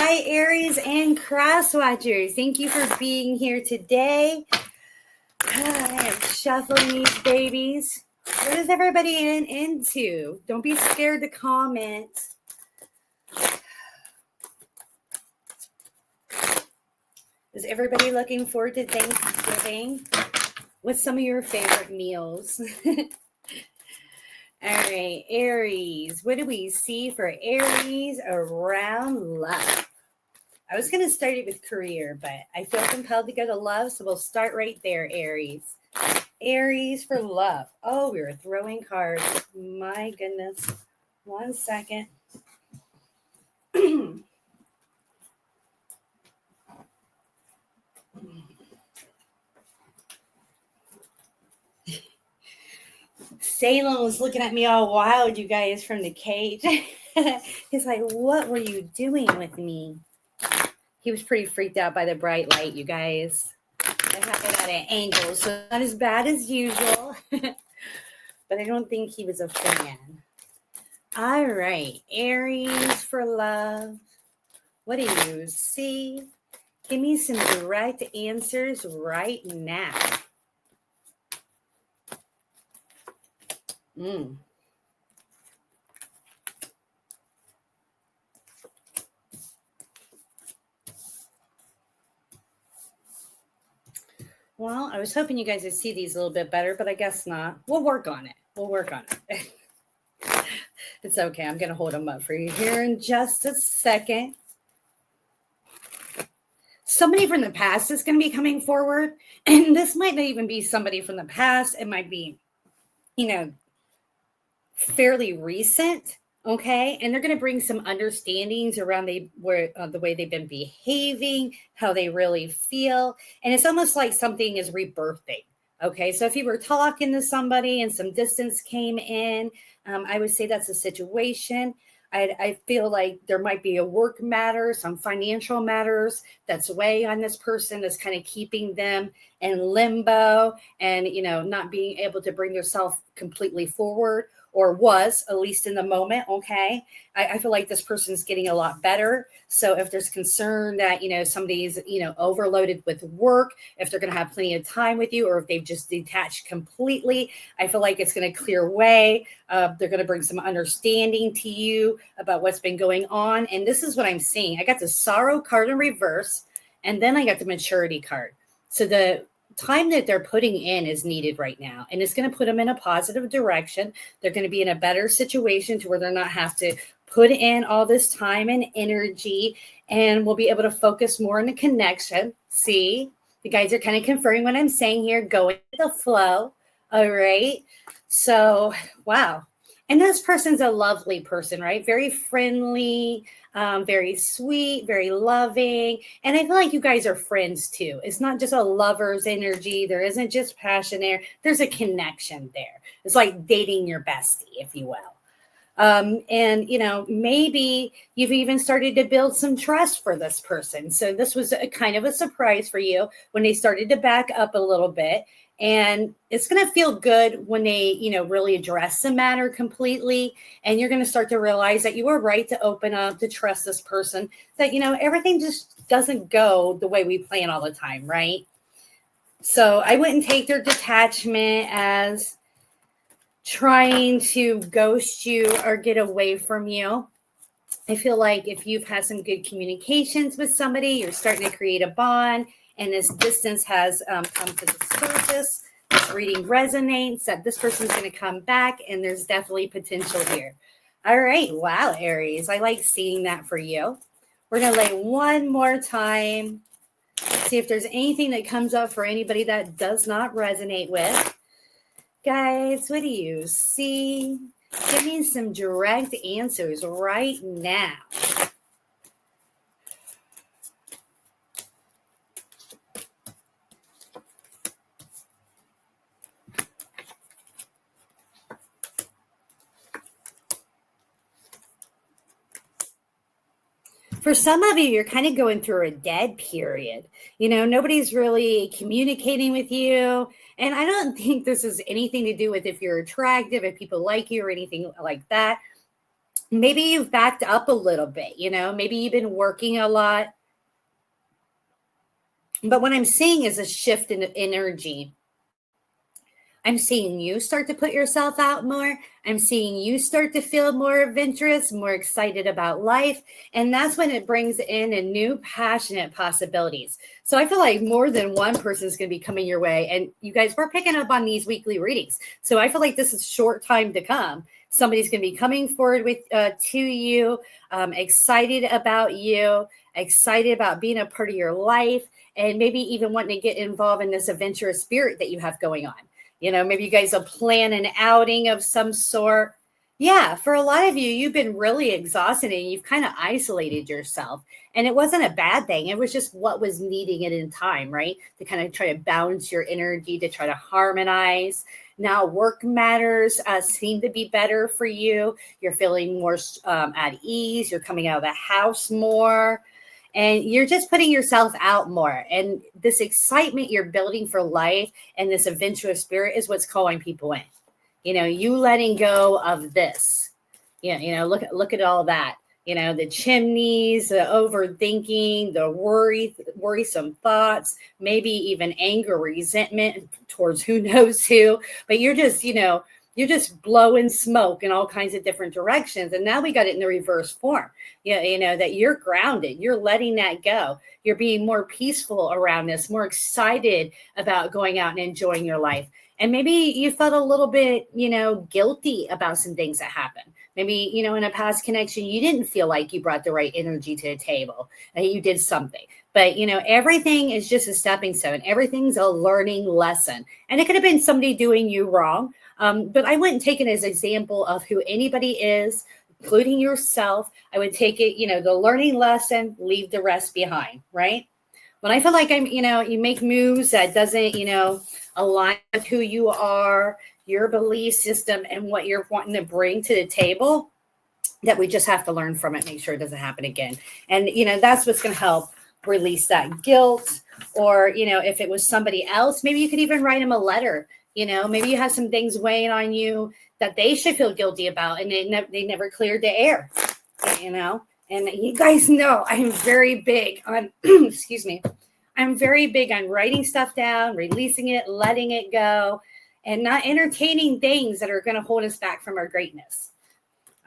Hi, Aries and Cross Watchers. Thank you for being here today. I am shuffling these babies. What is everybody into? Don't be scared to comment. Is everybody looking forward to Thanksgiving? What's some of your favorite meals? All right, Aries. What do we see for Aries around love? I was going to start it with career, but I feel compelled to go to love, so we'll start right there, Aries. Aries for love. Oh, we were throwing cards. My goodness. 1 second. Salem was looking at me all wild, you guys, from the cage. He's like, what were you doing with me? He was pretty freaked out by the bright light, you guys. I have it at an angle, so not as bad as usual. But I don't think he was a fan. All right, Aries for love. What do you see? Give me some direct answers right now. Well, I was hoping you guys would see these a little bit better, but I guess not. We'll work on it. It's okay. I'm going to hold them up for you here in just a second. Somebody from the past is going to be coming forward, and this might not even be somebody from the past. It might be, fairly recent. Okay. And they're going to bring some understandings around the way they've been behaving, how they really feel. And it's almost like something is rebirthing. Okay. So if you were talking to somebody and some distance came in, I would say that's a situation. I feel like there might be a work matter, some financial matters that's weighing on this person, that's kind of keeping them in limbo and, not being able to bring yourself completely forward, or was, at least in the moment. Okay. I feel like this person's getting a lot better. So if there's concern that, somebody's, overloaded with work, if they're going to have plenty of time with you, or if they've just detached completely, I feel like it's going to clear away. They're going to bring some understanding to you about what's been going on. And this is what I'm seeing. I got the sorrow card in reverse, and then I got the maturity card. So the time that they're putting in is needed right now, and it's going to put them in a positive direction. They're going to be in a better situation to where they're not have to put in all this time and energy, and we'll be able to focus more on the connection. See, the guys are kind of confirming what I'm saying here, going with the flow. All right. So, wow. And this person's a lovely person, right? Very friendly, very sweet, very loving. And I feel like you guys are friends too. It's not just a lover's energy. There isn't just passion there. There's a connection there. It's like dating your bestie, if you will. And, maybe you've even started to build some trust for this person. So this was a kind of a surprise for you when they started to back up a little bit. And it's going to feel good when they, really address the matter completely. And you're going to start to realize that you were right to open up, to trust this person, that, everything just doesn't go the way we plan all the time, right? So I wouldn't take their detachment as trying to ghost you or get away from you. I feel like if you've had some good communications with somebody, you're starting to create a bond, and this distance has come to the surface. This reading resonates that this person's going to come back, and there's definitely potential here. All right. Wow, Aries. I like seeing that for you. We're going to lay one more time. See if there's anything that comes up for anybody that does not resonate with. Guys, what do you see? Give me some direct answers right now. For some of you, you're kind of going through a dead period. Nobody's really communicating with you. And I don't think this has anything to do with if you're attractive, if people like you or anything like that. Maybe you've backed up a little bit, maybe you've been working a lot. But what I'm seeing is a shift in energy. I'm seeing you start to put yourself out more. I'm seeing you start to feel more adventurous, more excited about life. And that's when it brings in a new passionate possibilities. So I feel like more than one person is going to be coming your way. And you guys, we're picking up on these weekly readings. So I feel like this is short time to come. Somebody's going to be coming forward with to you, excited about you, excited about being a part of your life, and maybe even wanting to get involved in this adventurous spirit that you have going on. Maybe you guys will plan an outing of some sort. Yeah, for a lot of you, you've been really exhausted and you've kind of isolated yourself. And it wasn't a bad thing. It was just what was needing it in time, right? To kind of try to balance your energy, to try to harmonize. Now, work matters seem to be better for you. You're feeling more at ease. You're coming out of the house more. And you're just putting yourself out more. And this excitement you're building for life and this adventurous spirit is what's calling people in. You letting go of this. Look at all that. The chimneys, the overthinking, the worrisome thoughts, maybe even anger, resentment towards who knows who. But you're just blowing smoke in all kinds of different directions. And now we got it in the reverse form. That you're grounded, you're letting that go. You're being more peaceful around this, more excited about going out and enjoying your life. And maybe you felt a little bit, guilty about some things that happened. Maybe, in a past connection, you didn't feel like you brought the right energy to the table and you did something. But, everything is just a stepping stone. Everything's a learning lesson. And it could have been somebody doing you wrong. But I wouldn't take it as an example of who anybody is, including yourself. I would take it, the learning lesson, leave the rest behind, right? When I feel like you make moves that doesn't, align with who you are, your belief system, and what you're wanting to bring to the table, that we just have to learn from it, make sure it doesn't happen again. And, that's what's going to help release that guilt. Or, if it was somebody else, maybe you could even write them a letter. Maybe you have some things weighing on you that they should feel guilty about, and they never cleared the air, And you guys know I'm very big on, excuse me, I'm very big on writing stuff down, releasing it, letting it go, and not entertaining things that are going to hold us back from our greatness.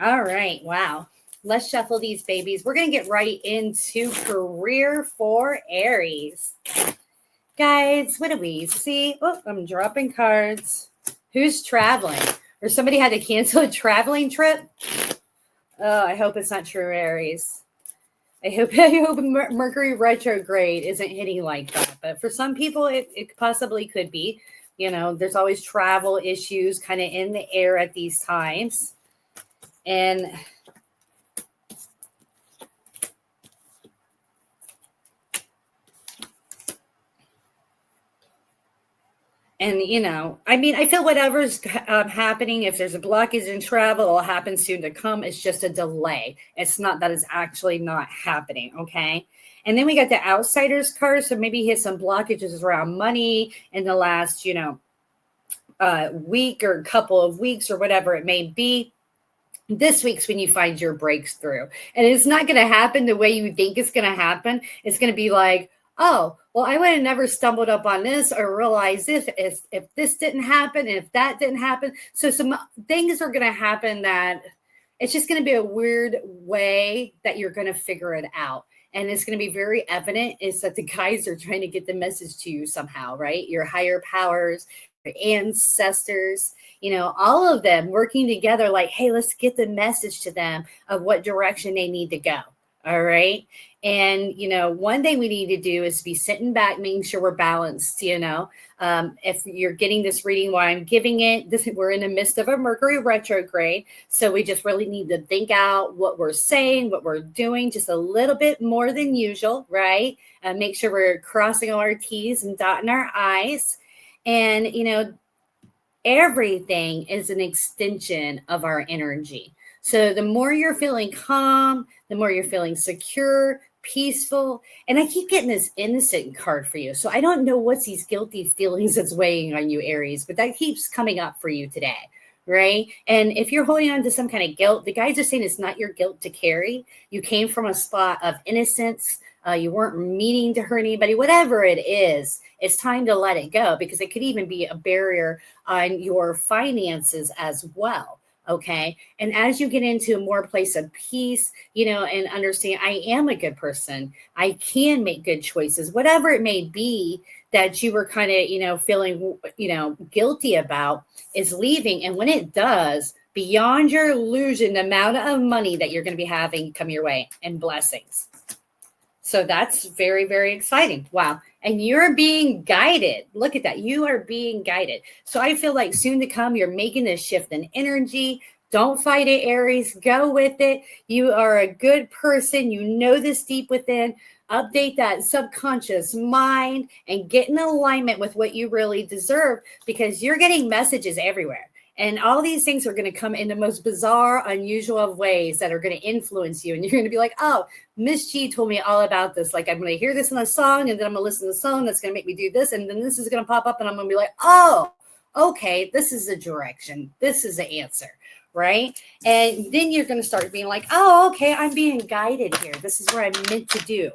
All right. Wow. Let's shuffle these babies. We're going to get right into career for Aries. Guys, what do we see? Oh, I'm dropping cards. Who's traveling? Or somebody had to cancel a traveling trip? Oh, I hope it's not true, Aries. I hope Mercury retrograde isn't hitting like that. But for some people, it possibly could be. There's always travel issues kind of in the air at these times. And I feel whatever's happening, if there's a blockage in travel, it'll happen soon to come. It's just a delay. It's not that it's actually not happening. Okay. And then we got the outsiders card. So maybe hit some blockages around money in the last, week or couple of weeks or whatever it may be. This week's when you find your breakthrough. And it's not going to happen the way you think it's going to happen. It's going to be like, oh, well, I would have never stumbled up on this or realized this if this didn't happen and if that didn't happen. So some things are going to happen that it's just going to be a weird way that you're going to figure it out. And it's going to be very evident is that the guys are trying to get the message to you somehow, right? Your higher powers, your ancestors, all of them working together like, hey, let's get the message to them of what direction they need to go. All right. And, one thing we need to do is be sitting back, making sure we're balanced, if you're getting this reading while I'm giving it, we're in the midst of a Mercury retrograde. So we just really need to think out what we're saying, what we're doing, just a little bit more than usual, right? Make sure we're crossing all our T's and dotting our I's. And, everything is an extension of our energy. So the more you're feeling calm, the more you're feeling secure, peaceful. And I keep getting this innocent card for you. So I don't know what's these guilty feelings that's weighing on you, Aries, but that keeps coming up for you today, right? And if you're holding on to some kind of guilt, the guides are saying it's not your guilt to carry. You came from a spot of innocence. You weren't meaning to hurt anybody, whatever it is. It's time to let it go because it could even be a barrier on your finances as well. Okay. And as you get into a more place of peace, and understand I am a good person, I can make good choices, whatever it may be that you were kind of, feeling, guilty about is leaving. And when it does, beyond your illusion, the amount of money that you're going to be having come your way and blessings. So that's very, very exciting. Wow. And you're being guided. Look at that. You are being guided. So I feel like soon to come, you're making this shift in energy. Don't fight it, Aries. Go with it. You are a good person. You know this deep within. Update that subconscious mind and get in alignment with what you really deserve because you're getting messages everywhere. And all these things are going to come in the most bizarre, unusual of ways that are going to influence you. And you're going to be like, oh, Miss G told me all about this. Like, I'm going to hear this in a song, and then I'm going to listen to the song that's going to make me do this. And then this is going to pop up, and I'm going to be like, oh, okay, this is the direction. This is the answer, right? And then you're going to start being like, oh, okay, I'm being guided here. This is what I'm meant to do.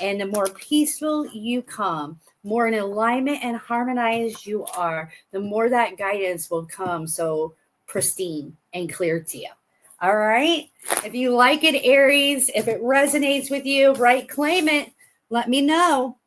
And the more peaceful you come, more in alignment and harmonized you are, the more that guidance will come so pristine and clear to you. All right. If you like it, Aries, if it resonates with you, right, claim it. Let me know.